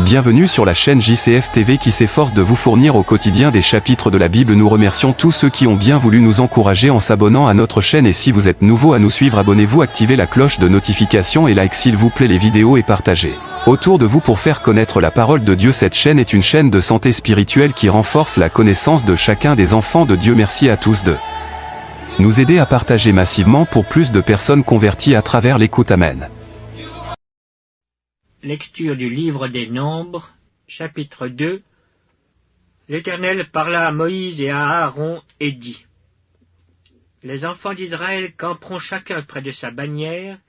Bienvenue sur la chaîne JCF TV qui s'efforce de vous fournir au quotidien des chapitres de la Bible. Nous remercions tous ceux qui ont bien voulu nous encourager en s'abonnant à notre chaîne, et si vous êtes nouveau à nous suivre, abonnez-vous, activez la cloche de notification et like s'il vous plaît les vidéos et partagez autour de vous pour faire connaître la parole de Dieu. Cette chaîne est une chaîne de santé spirituelle qui renforce la connaissance de chacun des enfants de Dieu. Merci à tous de nous aider à partager massivement pour plus de personnes converties à travers l'écoute. Amen. Lecture du livre des Nombres, chapitre 2. L'Éternel parla à Moïse et à Aaron et dit: Les enfants d'Israël camperont chacun près de sa bannière,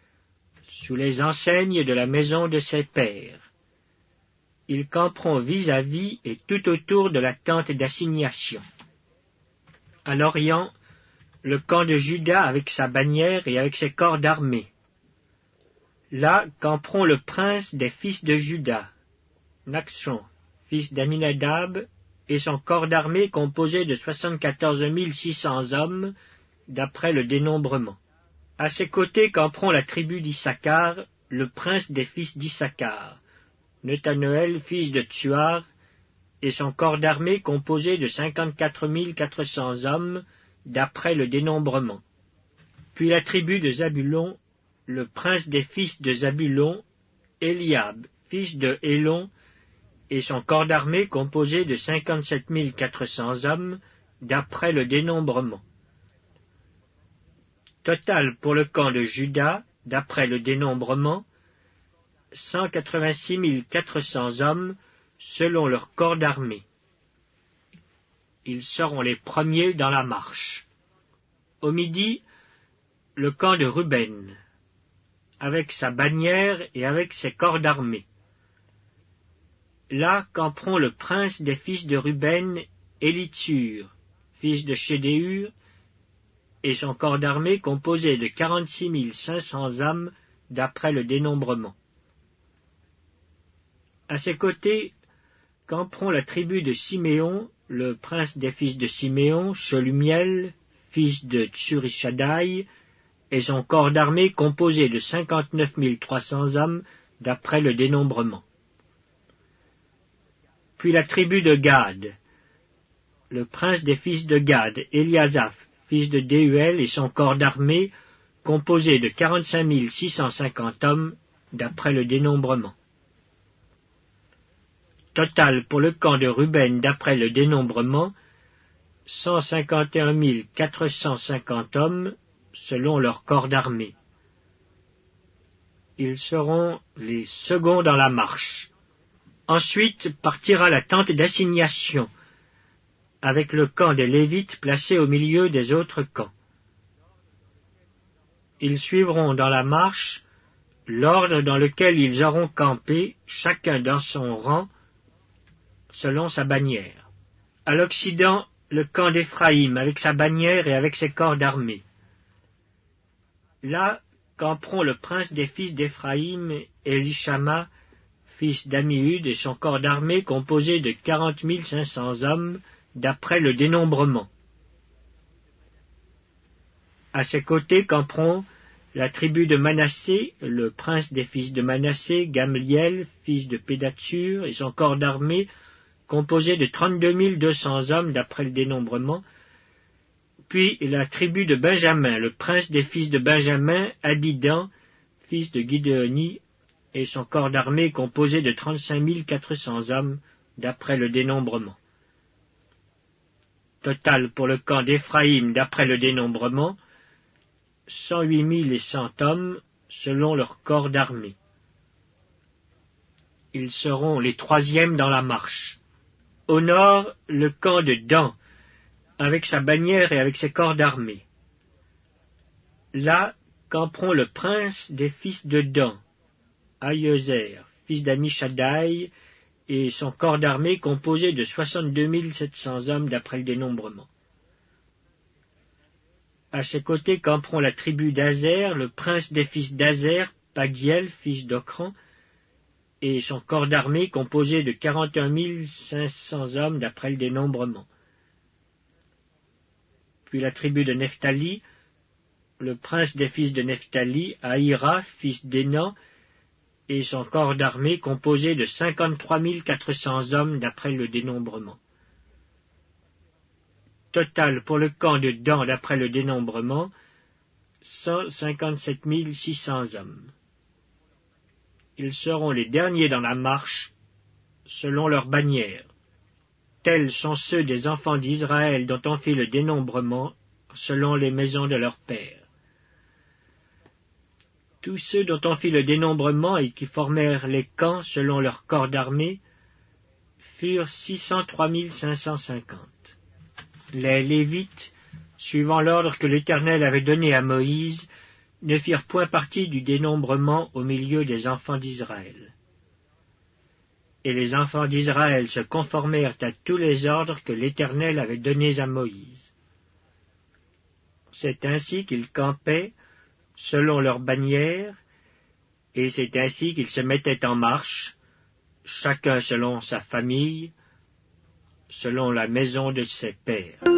sous les enseignes de la maison de ses pères. Ils camperont vis-à-vis et tout autour de la tente d'assignation. À l'orient, le camp de Juda avec sa bannière et avec ses corps d'armée. Là camperont le prince des fils de Juda, Naxon, fils d'Aminadab, et son corps d'armée composé de 74 600 hommes, d'après le dénombrement. À ses côtés camperont la tribu d'Issachar, le prince des fils d'Issachar, Netanoël, fils de Tsuar, et son corps d'armée composé de 54 400 hommes, d'après le dénombrement. Puis la tribu de Zabulon, le prince des fils de Zabulon, Eliab, fils de Hélon, et son corps d'armée composé de 57 400 hommes, d'après le dénombrement. Total pour le camp de Juda, d'après le dénombrement, 186 400 hommes, selon leur corps d'armée. Ils seront les premiers dans la marche. Au midi, le camp de Ruben, avec sa bannière et avec ses corps d'armée. Là camperont le prince des fils de Ruben, Élitsur, fils de Chédéur, et son corps d'armée composé de 46 500 hommes, d'après le dénombrement. À ses côtés camperont la tribu de Siméon, le prince des fils de Siméon, Shelumiel, fils de Tsurishaddaï, et son corps d'armée composé de 59 300 hommes, d'après le dénombrement. Puis la tribu de Gad, le prince des fils de Gad, Eliasaph, fils de Déuel, et son corps d'armée composé de 45 650 hommes, d'après le dénombrement. Total pour le camp de Ruben, d'après le dénombrement, 151 450 hommes, selon leur corps d'armée. Ils seront les seconds dans la marche. Ensuite partira la tente d'assignation, avec le camp des Lévites placé au milieu des autres camps. Ils suivront dans la marche l'ordre dans lequel ils auront campé, chacun dans son rang, selon sa bannière. À l'Occident, le camp d'Éphraïm, avec sa bannière et avec ses corps d'armée. Là camperont le prince des fils d'Éphraïm, Élishama, fils d'Amihud, et son corps d'armée composé de 40 500 hommes, d'après le dénombrement. À ses côtés camperont la tribu de Manassé, le prince des fils de Manassé, Gamliel, fils de Pédatsur, et son corps d'armée composé de 32 200 hommes, d'après le dénombrement. Puis la tribu de Benjamin, le prince des fils de Benjamin, Abidan, fils de Guidéoni, et son corps d'armée composé de 35 400 hommes, d'après le dénombrement. Total pour le camp d'Éphraïm, d'après le dénombrement, 108 100 hommes, selon leur corps d'armée. Ils seront les troisièmes dans la marche. Au nord, le camp de Dan, avec sa bannière et avec ses corps d'armée. Là camperont le prince des fils de Dan, Aïezer, fils d'Amishaddaï, et son corps d'armée composé de 62 700 hommes, d'après le dénombrement. À ses côtés camperont la tribu d'Azer, le prince des fils d'Azer, Pagiel, fils d'Ocran, et son corps d'armée composé de 41 500 hommes, d'après le dénombrement. Puis la tribu de Nephtali, le prince des fils de Nephtali, Aïra, fils d'Énan, et son corps d'armée composé de 53 400 hommes d'après le dénombrement. Total pour le camp de Dan d'après le dénombrement, 157 600 hommes. Ils seront les derniers dans la marche, selon leurs bannières. Tels sont ceux des enfants d'Israël dont on fit le dénombrement, selon les maisons de leurs pères. Tous ceux dont on fit le dénombrement et qui formèrent les camps selon leur corps d'armée furent 603 550. Les Lévites, suivant l'ordre que l'Éternel avait donné à Moïse, ne firent point partie du dénombrement au milieu des enfants d'Israël. Et les enfants d'Israël se conformèrent à tous les ordres que l'Éternel avait donnés à Moïse. C'est ainsi qu'ils campaient selon leurs bannières, et c'est ainsi qu'ils se mettaient en marche, chacun selon sa famille, selon la maison de ses pères.